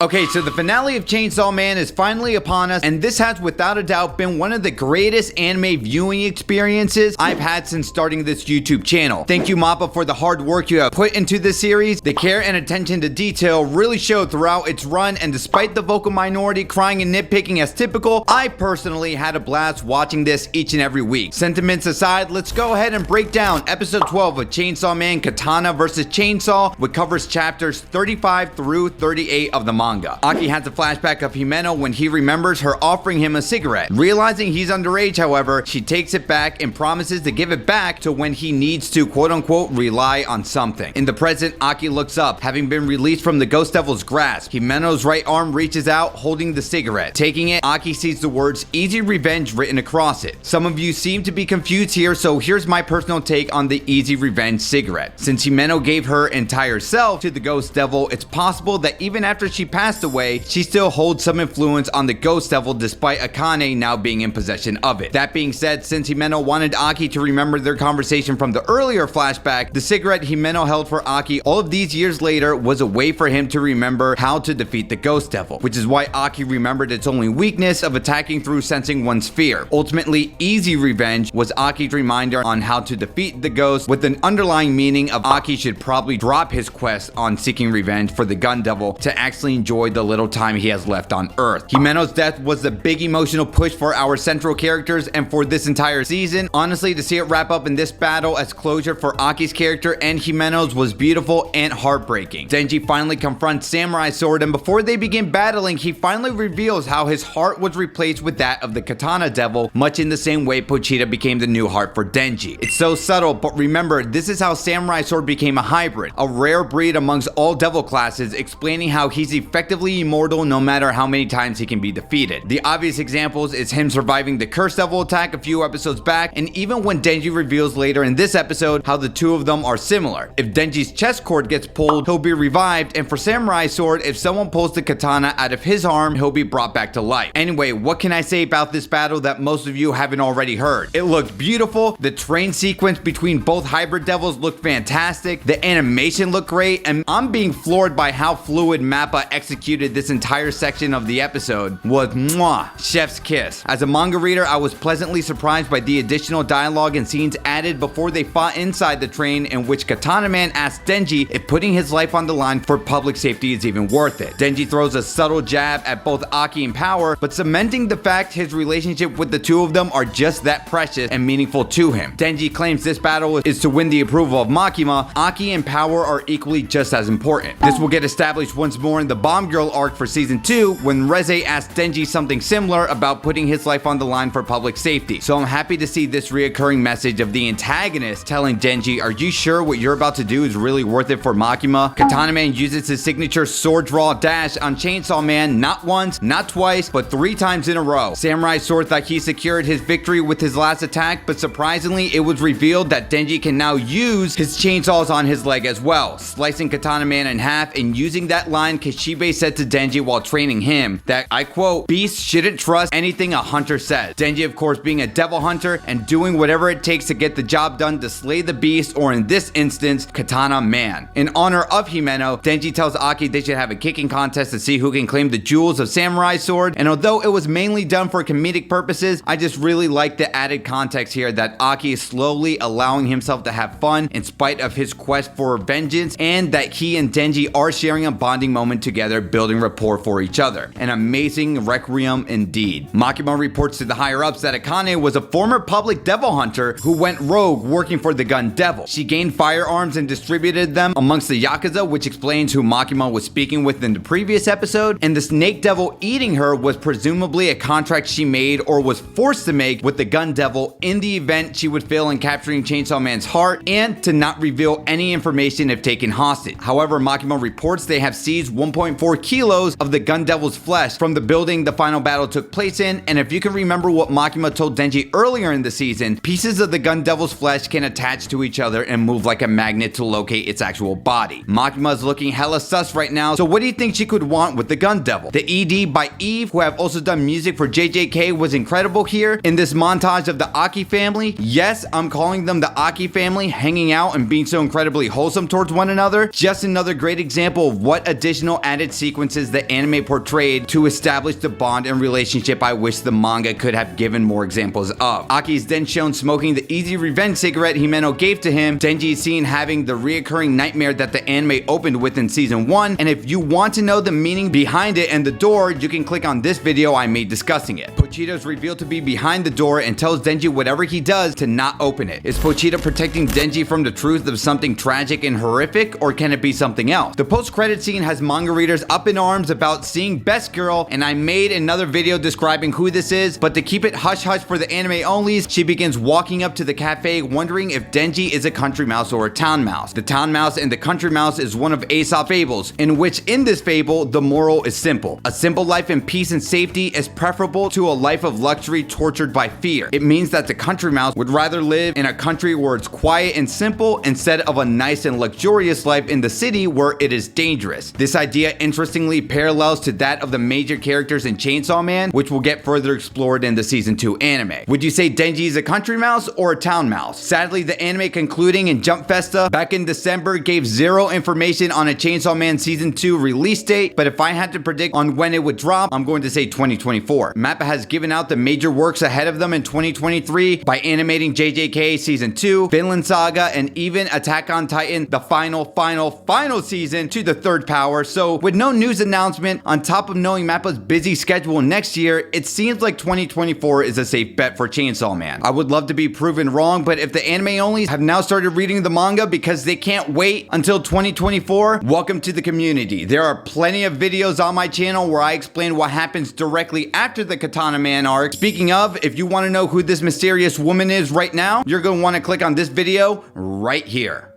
Okay, so the finale of Chainsaw Man is finally upon us, and this has without a doubt been one of the greatest anime viewing experiences I've had since starting this YouTube channel. Thank you, MAPPA, for the hard work you have put into this series. The care and attention to detail really showed throughout its run, and despite the vocal minority crying and nitpicking as typical, I personally had a blast watching this each and every week. Sentiments aside, let's go ahead and break down episode 12 of Chainsaw Man Katana vs. Chainsaw, which covers chapters 35 through 38 of the manga. Aki has a flashback of Himeno when he remembers her offering him a cigarette. Realizing he's underage, however, she takes it back and promises to give it back to when he needs to quote-unquote rely on something. In the present, Aki looks up, having been released from the Ghost Devil's grasp. Himeno's right arm reaches out, holding the cigarette. Taking it, Aki sees the words "Easy Revenge" written across it. Some of you seem to be confused here, so here's my personal take on the Easy Revenge cigarette. Since Himeno gave her entire self to the Ghost Devil, it's possible that even after she passed away, she still holds some influence on the Ghost Devil despite Akane now being in possession of it. That being said, since Himeno wanted Aki to remember their conversation from the earlier flashback, the cigarette Himeno held for Aki all of these years later was a way for him to remember how to defeat the Ghost Devil, which is why Aki remembered its only weakness of attacking through sensing one's fear. Ultimately, Easy Revenge was Aki's reminder on how to defeat the ghost, with an underlying meaning of Aki should probably drop his quest on seeking revenge for the Gun Devil to actually enjoy the little time he has left on Earth. Himeno's death was the big emotional push for our central characters and for this entire season. Honestly, to see it wrap up in this battle as closure for Aki's character and Himeno's was beautiful and heartbreaking. Denji finally confronts Samurai Sword, and before they begin battling, he finally reveals how his heart was replaced with that of the Katana Devil, much in the same way Pochita became the new heart for Denji. It's so subtle, but remember, this is how Samurai Sword became a hybrid, a rare breed amongst all devil classes, explaining how he's effectively immortal no matter how many times he can be defeated. The obvious examples is him surviving the Curse Devil attack a few episodes back, and even when Denji reveals later in this episode how the two of them are similar. If Denji's chest cord gets pulled, he'll be revived, and for Samurai Sword, if someone pulls the katana out of his arm, he'll be brought back to life. Anyway, what can I say about this battle that most of you haven't already heard? It looked beautiful, the train sequence between both hybrid devils looked fantastic, the animation looked great, and I'm being floored by how fluid MAPPA executed this entire section of the episode. Was mwah, chef's kiss. As a manga reader, I was pleasantly surprised by the additional dialogue and scenes added before they fought inside the train, in which Katana Man asked Denji if putting his life on the line for public safety is even worth it. Denji throws a subtle jab at both Aki and Power, but cementing the fact his relationship with the two of them are just that precious and meaningful to him. Denji claims this battle is to win the approval of Makima. Aki and Power are equally just as important. This will get established once more in the Bomb Girl arc for season 2, when Reze asked Denji something similar about putting his life on the line for public safety. So I'm happy to see this reoccurring message of the antagonist telling Denji, are you sure what you're about to do is really worth it for Makima? Katana Man uses his signature sword draw dash on Chainsaw Man not once, not twice, but 3 times in a row. Samurai Sword thought he secured his victory with his last attack, but surprisingly it was revealed that Denji can now use his chainsaws on his leg as well, slicing Katana Man in half and using that line Kishibe said to Denji while training him, that, I quote, beasts shouldn't trust anything a hunter says. Denji, of course, being a devil hunter and doing whatever it takes to get the job done to slay the beast, or in this instance, Katana Man. In honor of Himeno, Denji tells Aki they should have a kicking contest to see who can claim the jewels of Samurai Sword, and although it was mainly done for comedic purposes, I just really like the added context here that Aki is slowly allowing himself to have fun in spite of his quest for vengeance, and that he and Denji are sharing a bonding moment together, building rapport for each other. An amazing requiem indeed. Makima reports to the higher-ups that Akane was a former public devil hunter who went rogue working for the Gun Devil. She gained firearms and distributed them amongst the Yakuza, which explains who Makima was speaking with in the previous episode, and the Snake Devil eating her was presumably a contract she made or was forced to make with the Gun Devil in the event she would fail in capturing Chainsaw Man's heart, and to not reveal any information if taken hostage. However, Makima reports they have seized 1.4 kilos of the Gun Devil's flesh from the building the final battle took place in, and if you can remember what Makima told Denji earlier in the season, pieces of the Gun Devil's flesh can attach to each other and move like a magnet to locate its actual body. Makima's looking hella sus right now, so what do you think she could want with the Gun Devil? The ED by Eve, who have also done music for JJK, was incredible here in this montage of the Aki family. Yes, I'm calling them the Aki family, hanging out and being so incredibly wholesome towards one another. Just another great example of what additional added post-credit sequences the anime portrayed to establish the bond and relationship I wish the manga could have given more examples of. Aki is then shown smoking the easy revenge cigarette Himeno gave to him. Denji is seen having the reoccurring nightmare that the anime opened with in season 1, and if you want to know the meaning behind it and the door, you can click on this video I made discussing it. Pochita is revealed to be behind the door and tells Denji whatever he does to not open it. Is Pochita protecting Denji from the truth of something tragic and horrific, or can it be something else? The post-credit scene has manga readers up in arms about seeing Best Girl, and I made another video describing who this is, but to keep it hush-hush for the anime onlys, she begins walking up to the cafe wondering if Denji is a country mouse or a town mouse. The town mouse and the country mouse is one of Aesop's fables, in which in this fable, the moral is simple. A simple life in peace and safety is preferable to a life of luxury tortured by fear. It means that the country mouse would rather live in a country where it's quiet and simple instead of a nice and luxurious life in the city where it is dangerous. This idea interestingly parallels to that of the major characters in Chainsaw Man, which will get further explored in the season 2 anime. Would you say Denji is a country mouse or a town mouse? Sadly, the anime concluding in Jump Festa back in December gave zero information on a Chainsaw Man season 2 release date, but if I had to predict on when it would drop, I'm going to say 2024. MAPPA has given out the major works ahead of them in 2023 by animating JJK season 2, Vinland Saga, and even Attack on Titan, the final season to the third power. So with no news announcement, on top of knowing MAPPA's busy schedule next year, it seems like 2024 is a safe bet for Chainsaw Man. I would love to be proven wrong, but if the anime onlys have now started reading the manga because they can't wait until 2024, welcome to the community. There are plenty of videos on my channel where I explain what happens directly after the Katana Man arc. Speaking of, if you want to know who this mysterious woman is right now, you're going to want to click on this video right here.